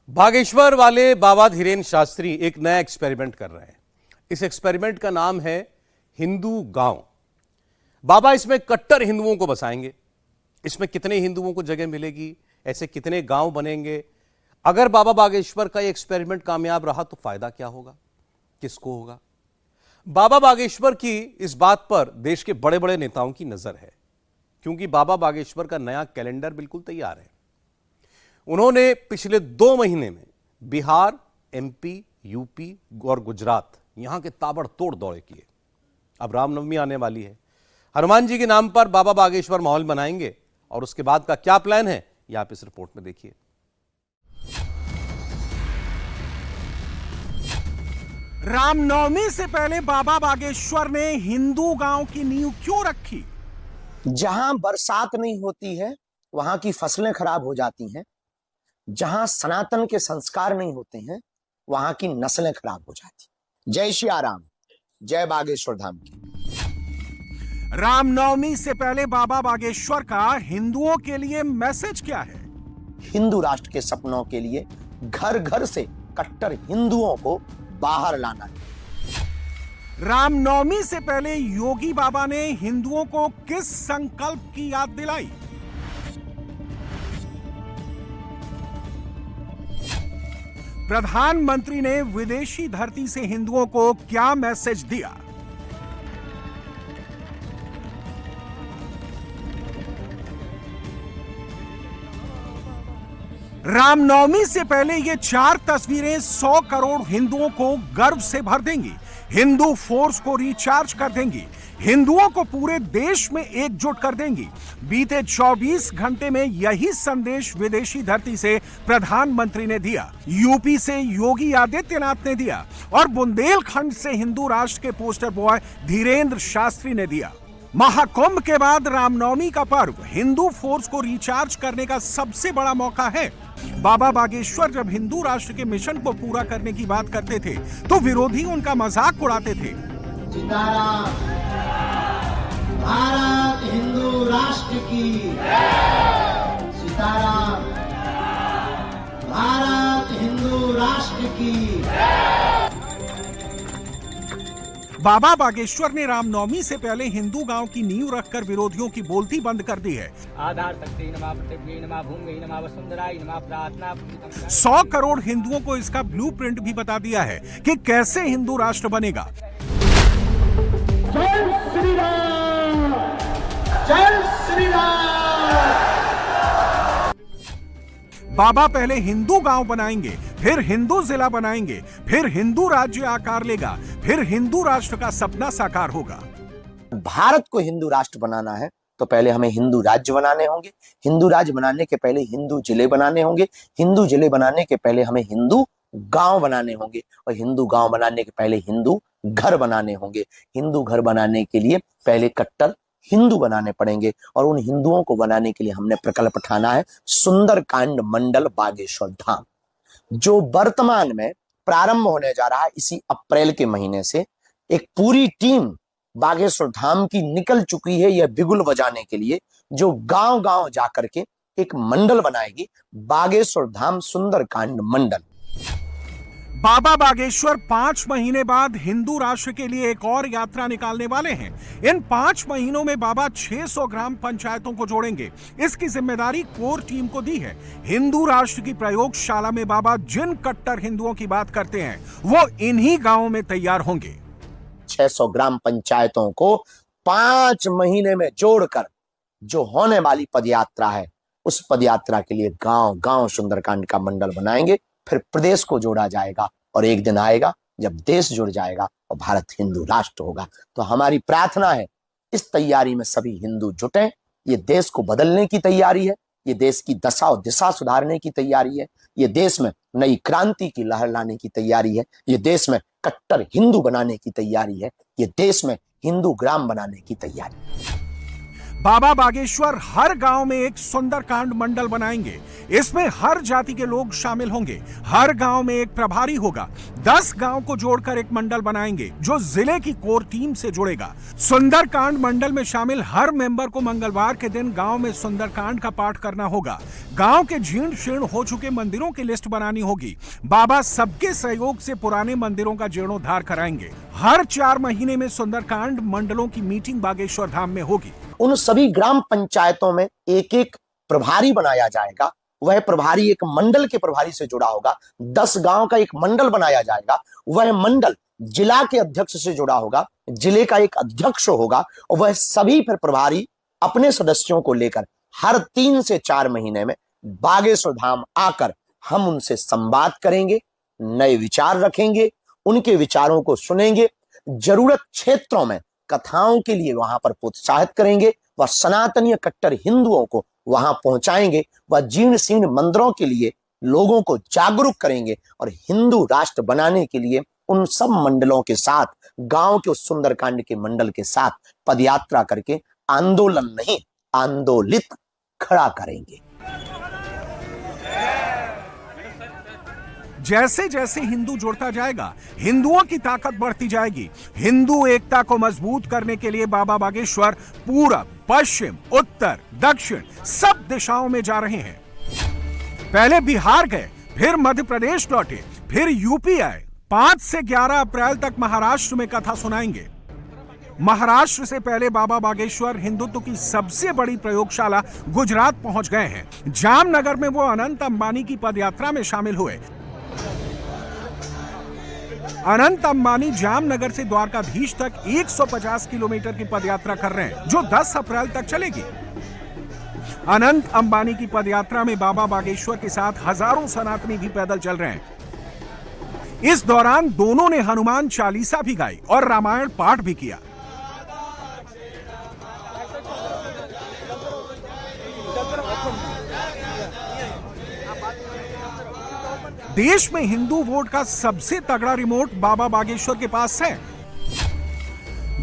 बागेश्वर वाले बाबा धीरेन्द्र शास्त्री एक नया एक्सपेरिमेंट कर रहे हैं। इस एक्सपेरिमेंट का नाम है हिंदू गांव। बाबा इसमें कट्टर हिंदुओं को बसाएंगे। इसमें कितने हिंदुओं को जगह मिलेगी, ऐसे कितने गांव बनेंगे। अगर बाबा बागेश्वर का ये एक्सपेरिमेंट कामयाब रहा तो फायदा क्या होगा, किसको होगा। बाबा बागेश्वर की इस बात पर देश के बड़े बड़े नेताओं की नजर है, क्योंकि बाबा बागेश्वर का नया कैलेंडर बिल्कुल तैयार है। उन्होंने पिछले 2 महीने में बिहार, एमपी, यूपी और गुजरात यहां के ताबड़तोड़ दौरे किए। अब रामनवमी आने वाली है। हनुमान जी के नाम पर बाबा बागेश्वर माहौल बनाएंगे और उसके बाद का क्या प्लान है, यह आप इस रिपोर्ट में देखिए। रामनवमी से पहले बाबा बागेश्वर ने हिंदू गांव की नींव क्यों रखी? जहां बरसात नहीं होती है वहां की फसलें खराब हो जाती हैं। जहां सनातन के संस्कार नहीं होते हैं वहां की नस्लें खराब हो जाती। जय श्री राम, जय बागेश्वर धाम की। रामनवमी से पहले बाबा बागेश्वर का हिंदुओं के लिए मैसेज क्या है? हिंदू राष्ट्र के सपनों के लिए घर घर से कट्टर हिंदुओं को बाहर लाना है। रामनवमी से पहले योगी बाबा ने हिंदुओं को किस संकल्प की याद दिलाई? प्रधानमंत्री ने विदेशी धरती से हिंदुओं को क्या मैसेज दिया? रामनवमी से पहले ये 4 तस्वीरें 100 करोड़ हिंदुओं को गर्व से भर देंगी, हिंदू फोर्स को रिचार्ज कर देंगी, हिंदुओं को पूरे देश में एकजुट कर देंगी। बीते 24 घंटे में यही संदेश विदेशी धरती से प्रधानमंत्री ने दिया, यूपी से योगी आदित्यनाथ ने दिया और बुंदेलखंड से हिंदू राष्ट्र के पोस्टर बॉय धीरेन्द्र शास्त्री ने दिया। महाकुंभ के बाद रामनवमी का पर्व हिंदू फोर्स को रिचार्ज करने का सबसे बड़ा मौका है। बाबा बागेश्वर जब हिंदू राष्ट्र के मिशन को पूरा करने की बात करते थे तो विरोधी उनका मजाक उड़ाते थे। सीताराम, भारत हिंदू राष्ट्र की। सीताराम, भारत हिंदू राष्ट्र की। बाबा बागेश्वर ने रामनवमी से पहले हिंदू गांव की नींव रखकर विरोधियों की बोलती बंद कर दी है। आधार शक्ति नमः, पृथ्वी नमः, भूमि नमः, वसुंधराय नमः, प्रार्थना 100 करोड़ हिंदुओं को इसका ब्लूप्रिंट भी बता दिया है कि कैसे हिंदू राष्ट्र बनेगा। जय श्री राम, जय श्री राम। बाबा पहले हिंदू गांव बनाएंगे, फिर हिंदू जिला बनाएंगे, फिर हिंदू राज्य आकार लेगा, फिर हिंदू राष्ट्र का सपना साकार होगा। भारत को हिंदू राष्ट्र बनाना है तो पहले हमें हिंदू राज्य बनाने होंगे। हिंदू राज्य बनाने के पहले हिंदू जिले बनाने होंगे। हिंदू जिले बनाने के पहले हमें हिंदू गांव बनाने होंगे और हिंदू गांव बनाने के पहले हिंदू घर बनाने होंगे। हिंदू घर बनाने के लिए पहले कट्टर हिंदू बनाने पड़ेंगे और उन हिंदुओं को बनाने के लिए हमने प्रकल्प ठाना है सुंदरकांड मंडल बागेश्वर धाम, जो वर्तमान में प्रारंभ होने जा रहा है। इसी अप्रैल के महीने से एक पूरी टीम बागेश्वर धाम की निकल चुकी है यह बिगुल बजाने के लिए, जो गांव गांव जाकर के एक मंडल बनाएगी, बागेश्वर धाम सुंदरकांड मंडल। बाबा बागेश्वर 5 महीने बाद हिंदू राष्ट्र के लिए एक और यात्रा निकालने वाले हैं। इन 5 महीनों में बाबा 600 ग्राम पंचायतों को जोड़ेंगे। इसकी जिम्मेदारी कोर टीम को दी है। हिंदू राष्ट्र की प्रयोगशाला में बाबा जिन कट्टर हिंदुओं की बात करते हैं वो इन्हीं गांवों में तैयार होंगे। 600 ग्राम पंचायतों को 5 महीने में जोड़कर जो होने वाली पदयात्रा है, उस पदयात्रा के लिए गांव गांव सुंदरकांड का मंडल बनाएंगे। फिर प्रदेश को जोड़ा जाएगा और एक दिन आएगा जब देश जुड़ जाएगा और भारत हिंदू राष्ट्र होगा। तो हमारी प्रार्थना है इस तैयारी में सभी हिंदू जुटें। ये देश को बदलने की तैयारी है, ये देश की दशा और दिशा सुधारने की तैयारी है, ये देश में नई क्रांति की लहर लाने की तैयारी है, ये देश में कट्टर हिंदू बनाने की तैयारी है, ये देश में हिंदू ग्राम बनाने की तैयारी है। बाबा बागेश्वर हर गांव में एक सुंदरकांड मंडल बनाएंगे। इसमें हर जाति के लोग शामिल होंगे। हर गांव में एक प्रभारी होगा। 10 गांव को जोड़कर एक मंडल बनाएंगे जो जिले की कोर टीम से जुड़ेगा। सुंदरकांड मंडल में शामिल हर मेंबर को मंगलवार के दिन गांव में सुंदरकांड का पाठ करना होगा। गांव के जीर्ण शीर्ण हो चुके मंदिरों की लिस्ट बनानी होगी। बाबा सबके सहयोग से पुराने मंदिरों का जीर्णोद्धार कराएंगे। हर 4 महीने में सुंदरकांड मंडलों की मीटिंग बागेश्वर धाम में होगी। उन सभी ग्राम पंचायतों में एक एक प्रभारी बनाया जाएगा। वह प्रभारी एक मंडल के प्रभारी से जुड़ा होगा। 10 गांव का एक मंडल बनाया जाएगा। वह मंडल जिला के अध्यक्ष से जुड़ा होगा। जिले का एक अध्यक्ष होगा और वह सभी फिर प्रभारी अपने सदस्यों को लेकर हर 3 से 4 महीने में बागेश्वर धाम आकर हम उनसे संवाद करेंगे, नए विचार रखेंगे, उनके विचारों को सुनेंगे, जरूरत क्षेत्रों में कथाओं के लिए वहां पर प्रोत्साहित करेंगे व सनातनीय कट्टर हिंदुओं को वहां पहुंचाएंगे व जीर्ण शीर्ण मंदिरों के लिए लोगों को जागरूक करेंगे और हिंदू राष्ट्र बनाने के लिए उन सब मंडलों के साथ, गांव के उस सुंदरकांड के मंडल के साथ पदयात्रा करके आंदोलन नहीं, आंदोलित खड़ा करेंगे। जैसे जैसे हिंदू जुड़ता जाएगा, हिंदुओं की ताकत बढ़ती जाएगी। हिंदू एकता को मजबूत करने के लिए बाबा बागेश्वर पूरब, पश्चिम, उत्तर, दक्षिण सब दिशाओं में जा रहे हैं। पहले बिहार गए, फिर मध्य प्रदेश लौटे, फिर यूपी आए। 5 से 11 अप्रैल तक महाराष्ट्र में कथा सुनाएंगे। महाराष्ट्र से पहले बाबा बागेश्वर हिंदुत्व की सबसे बड़ी प्रयोगशाला गुजरात पहुंच गए हैं। जामनगर में वो अनंत अंबानी की पदयात्रा में शामिल हुए। अनंत अंबानी जामनगर से द्वारकाधीश तक 150 किलोमीटर की पदयात्रा कर रहे हैं जो 10 अप्रैल तक चलेगी। अनंत अंबानी की पदयात्रा में बाबा बागेश्वर के साथ हजारों सनातनी भी पैदल चल रहे हैं। इस दौरान दोनों ने हनुमान चालीसा भी गाई और रामायण पाठ भी किया। देश में हिंदू वोट का सबसे तगड़ा रिमोट बाबा बागेश्वर के पास है।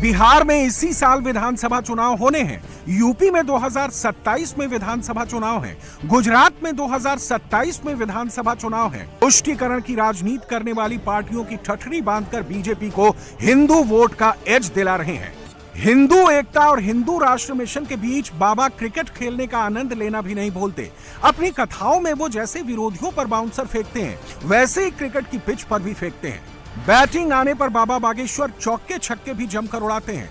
बिहार में इसी साल विधानसभा चुनाव होने हैं। यूपी में 2027 में विधानसभा चुनाव है। गुजरात में 2027 में विधानसभा चुनाव है। तुष्टीकरण की राजनीति करने वाली पार्टियों की ठठरी बांधकर बीजेपी को हिंदू वोट का एज दिला रहे हैं। हिंदू एकता और हिंदू राष्ट्र मिशन के बीच बाबा क्रिकेट खेलने का आनंद लेना भी नहीं भूलते। अपनी कथाओं में वो जैसे विरोधियों पर बाउंसर फेंकते हैं, वैसे ही क्रिकेट की पिच पर भी फेंकते हैं। बैटिंग आने पर बाबा बागेश्वर चौके छक्के भी जमकर उड़ाते हैं।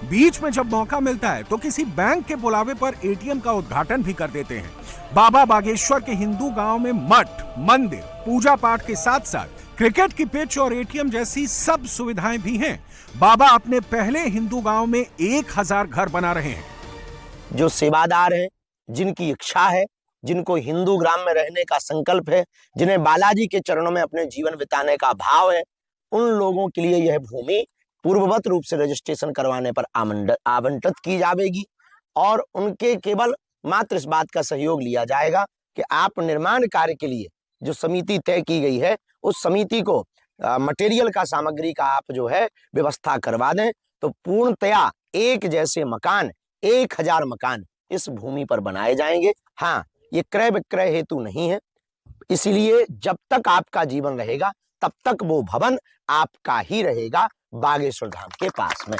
बीच में जब मौका मिलता है तो किसी बैंक के बुलावे पर एटीएम का उद्घाटन भी कर देते हैं। बाबा बागेश्वर के हिंदू गांव में मठ, मंदिर, पूजा पाठ के साथ साथ क्रिकेट की पिच और एटीएम जैसी सब सुविधाएं भी हैं। बाबा अपने पहले हिंदू गांव में 1000 घर बना रहे हैं। जो सेवादार हैं, जिनकी इच्छा है, जिनको हिंदू ग्राम में रहने का संकल्प है, जिन्हें बालाजी के चरणों में अपने जीवन बिताने का भाव है, उन लोगों के लिए यह भूमि पूर्ववत रूप से रजिस्ट्रेशन करवाने पर आवंटित की जाएगी और उनके केवल मात्र इस बात का सहयोग लिया जाएगा कि आप निर्माण कार्य के लिए जो समिति तय की गई है उस समिति को मटेरियल का, सामग्री का आप जो है व्यवस्था करवा दें तो पूर्णतया एक जैसे मकान, 1000 मकान इस भूमि पर बनाए जाएंगे। हाँ, ये क्रय विक्रय हेतु नहीं है, इसीलिए जब तक आपका जीवन रहेगा तब तक वो भवन आपका ही रहेगा बागेश्वर धाम के पास में।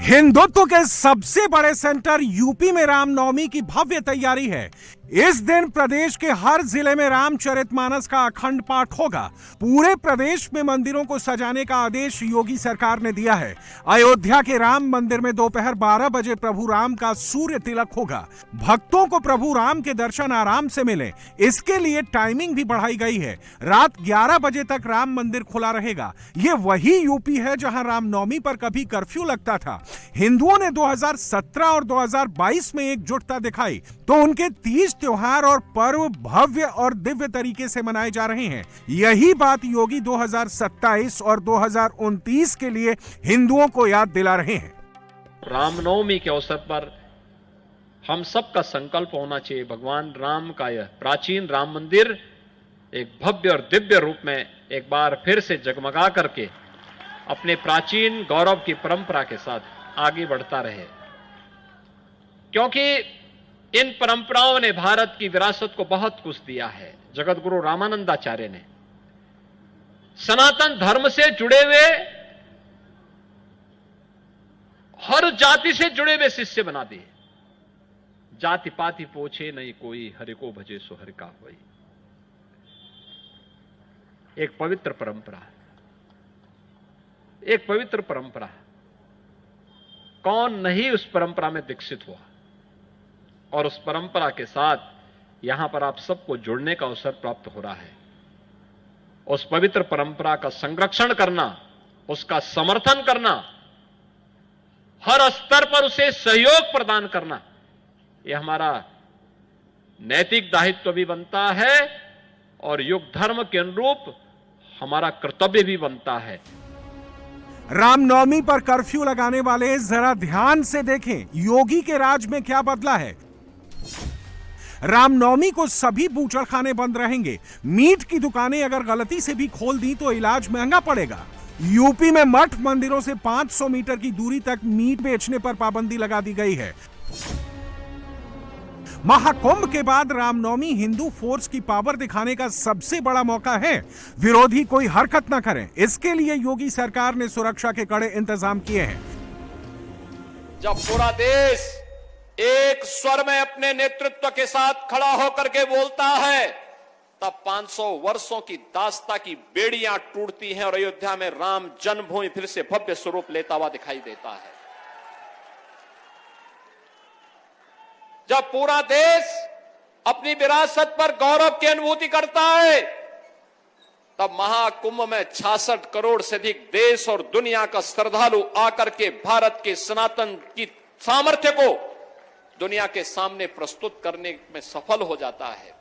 हिंदुत्व के सबसे बड़े सेंटर यूपी में रामनवमी की भव्य तैयारी है। इस दिन प्रदेश के हर जिले में रामचरितमानस का अखंड पाठ होगा। पूरे प्रदेश में मंदिरों को सजाने का आदेश योगी सरकार ने दिया है। अयोध्या के राम मंदिर में दोपहर 12 बजे प्रभु राम का सूर्य तिलक होगा। भक्तों को प्रभु राम के दर्शन आराम से मिले, इसके लिए टाइमिंग भी बढ़ाई गई है। रात 11 बजे तक राम मंदिर खुला रहेगा। ये वही यूपी है जहां रामनवमी पर कभी कर्फ्यू लगता था। हिंदुओं ने 2017 और 2022 में एकजुटता दिखाई तो उनके तीज त्योहार और पर्व भव्य और दिव्य तरीके से मनाए जा रहे हैं। यही बात योगी 2027 और 2029 के लिए हिंदुओं को याद दिला रहे हैं। रामनवमी के अवसर पर हम सब का संकल्प होना चाहिए, भगवान राम का यह प्राचीन राम मंदिर एक भव्य और दिव्य रूप में एक बार फिर से जगमगा करके अपने प्राचीन गौरव की परंपरा के साथ आगे बढ़ता रहे, क्योंकि इन परंपराओं ने भारत की विरासत को बहुत कुछ दिया है। जगत गुरु रामानंदाचार्य ने सनातन धर्म से जुड़े हुए, हर जाति से जुड़े हुए शिष्य बना दिए। जाति पाति पोछे नहीं कोई, हरि को भजे सो हरि का होई। एक पवित्र परंपरा, एक पवित्र परंपरा। कौन नहीं उस परंपरा में दीक्षित हुआ, और उस परंपरा के साथ यहां पर आप सबको जुड़ने का अवसर प्राप्त हो रहा है। उस पवित्र परंपरा का संरक्षण करना, उसका समर्थन करना, हर स्तर पर उसे सहयोग प्रदान करना, यह हमारा नैतिक दायित्व भी बनता है और युग धर्म के अनुरूप हमारा कर्तव्य भी बनता है। रामनवमी पर कर्फ्यू लगाने वाले जरा ध्यान से देखें, योगी के राज में क्या बदला है। रामनवमी को सभी बूचड़खाने बंद रहेंगे। मीट की दुकानें अगर गलती से भी खोल दी तो इलाज महंगा पड़ेगा। यूपी में मठ मंदिरों से 500 मीटर की दूरी तक मीट बेचने पर पाबंदी लगा दी गई है। महाकुंभ के बाद रामनवमी हिंदू फोर्स की पावर दिखाने का सबसे बड़ा मौका है। विरोधी कोई हरकत न करें, इसके लिए योगी सरकार ने सुरक्षा के कड़े इंतजाम किए हैं। जब पूरा देश एक स्वर में अपने नेतृत्व के साथ खड़ा होकर के बोलता है, तब 500 वर्षों की दास्ता की बेड़ियां टूटती हैं और अयोध्या में राम जन्मभूमि फिर से भव्य स्वरूप लेता हुआ दिखाई देता है। जब पूरा देश अपनी विरासत पर गौरव की अनुभूति करता है, तब महाकुंभ में 66 करोड़ से अधिक देश और दुनिया का श्रद्धालु आकर के भारत के सनातन की सामर्थ्य को दुनिया के सामने प्रस्तुत करने में सफल हो जाता है।